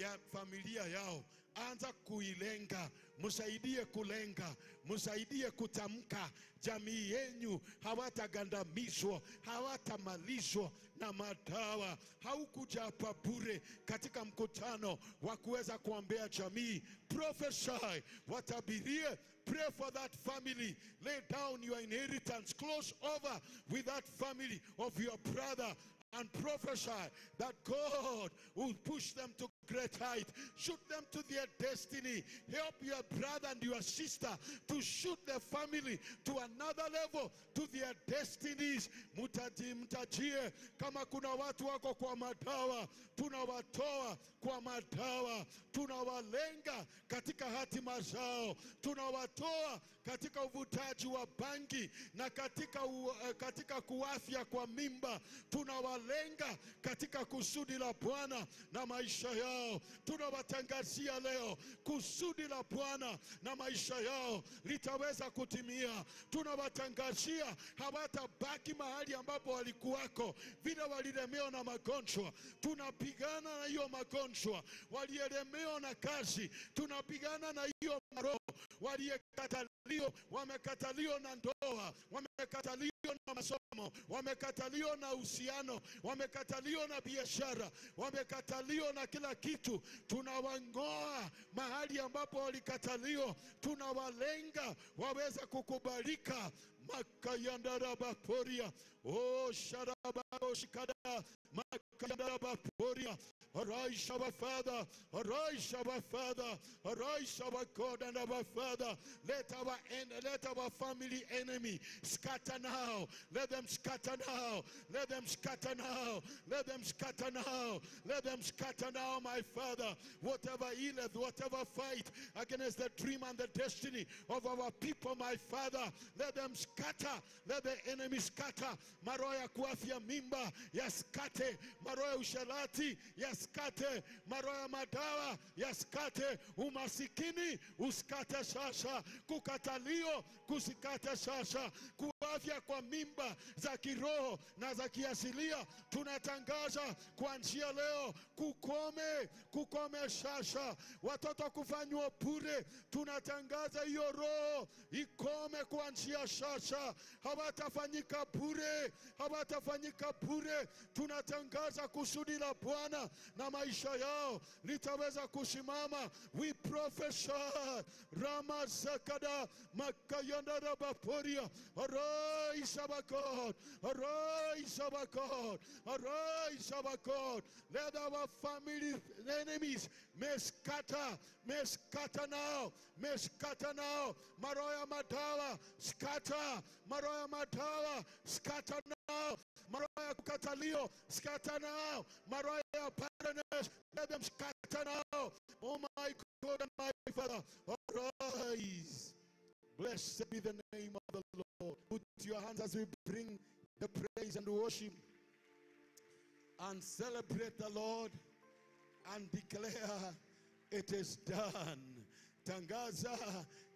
ya familia yao, anza kuilenga. Msaidie kulenga, msaidie kutamka. Jamii yenu hawatagandamizwa, hawatamalizwa na madawa. Haukuja hapa bure katika mkutano wa kuweza kuombea jamii. Prophesy, watabirie. Pray for that family. Lay down your inheritance. Close over with that family of your brother and prophesy that God will push them to great height. Shoot them to their destiny. Help your brother and your sister to shoot their family to another level, to their destinies. Mtajie kama kuna watu wako kwa madawa, tunawatoa kwa madawa, tunawalenga katika hatima zao, tunawatoa katika uvutaji wa bangi na katika kuafya kwa mimba, tunawalenga katika kusudi la Bwana na maisha yao. Tunawatangazia leo kusudi la Bwana na maisha yao litaweza kutimia. Tunawatangazia hawatabaki mahali ambapo walikuwako, vile walilemewa na magonjwa. Tunapigana na hiyo magonjwa. Walielemewa na kazi, tunapigana na hiyo maroho. Wamekataliwa na ndoa, wamekataliwa na masomo, wamekataliwa na uhusiano, wamekataliwa na biashara, wamekataliwa na kila kitu. Tunawangoa mahali ambapo walikataliwa, tunawalenga waweze kukubalika. Makayandarabaporia, oh sharabao shikada, makayandarabaporia. Arise our Father, arise our Father, arise our God and our Father. Let our family enemy scatter now. Let them scatter now. Let them scatter now. Let them scatter now. Let them scatter now, my Father. Whatever illness, whatever fight against the dream and the destiny of our people, my Father, let them scatter. Let the enemy scatter. Maroya kuafia mimba, yaskate. Maroya ushalati, yaskate. Maroya madawa, yaskate. Umasikini, uskate sasa. Kukatalio, kusikate sasa. Kuafia kwa mimba za kiroho na za kiasilia, tunatangaza kuanzia leo kukome sasa. Watoto kufanywa bure, tunatangaza hiyo roho ikome kuanzia sasa. Hawatafanyika bure, hawatafanyika bure. Tunatangaza kusudi la Bwana na maisha yao litaweza kusimama. We prophesy Rama Zakada Makayanda Rabaporia. Arise our God, arise our God, arise our God. Let our family enemies may scatter now, may scatter now. Maroya madawa, scatter. Maroya madawa, scatter now. Maroya kukatalio, scatter now. Maroya barrenness, let them scatter now. Oh my God and my Father, arise. Blessed be the name of the Lord. Put your hands as we bring the praise and worship and celebrate the Lord and declare it is done. Tangaza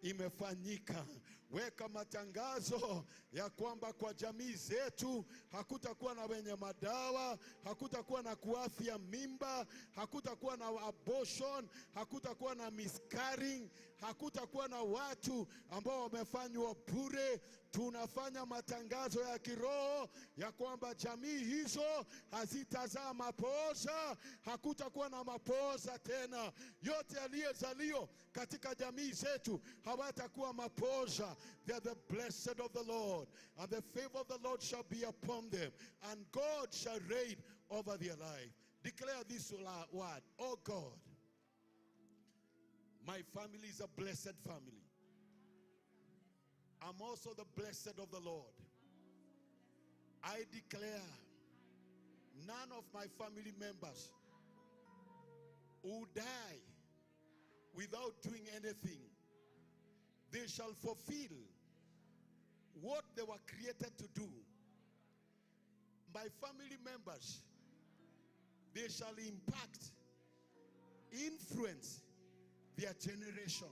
imefanyika. Weka matangazo ya kwamba kwa jamii zetu hakutakuwa na wenye madawa, hakutakuwa na kuafia mimba, hakutakuwa na abortion, hakutakuwa na miscarrying, hakutakuwa na watu ambao wamefanywa bure. Tunafanya matangazo ya kiroho ya kwamba jamii hizo hazitazaa mapooza, hakutakuwa na mapooza tena. Yote aliyezaliwa katika jamii zetu hawatakuwa mapooza. They are the blessed of the Lord, and the favor of the Lord shall be upon them, and God shall reign over their life. Declare this word: oh God, my family is a blessed family. I'm also the blessed of the Lord. I declare none of my family members will die without doing anything. They shall fulfill what they were created to do. My family members, they shall impact, influence their generation.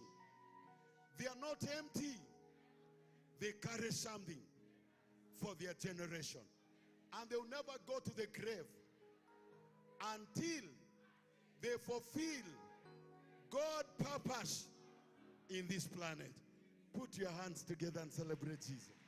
They are not empty. They carry something for their generation. And they will never go to the grave until they fulfill God's purpose in this planet. Put your hands together and celebrate Jesus.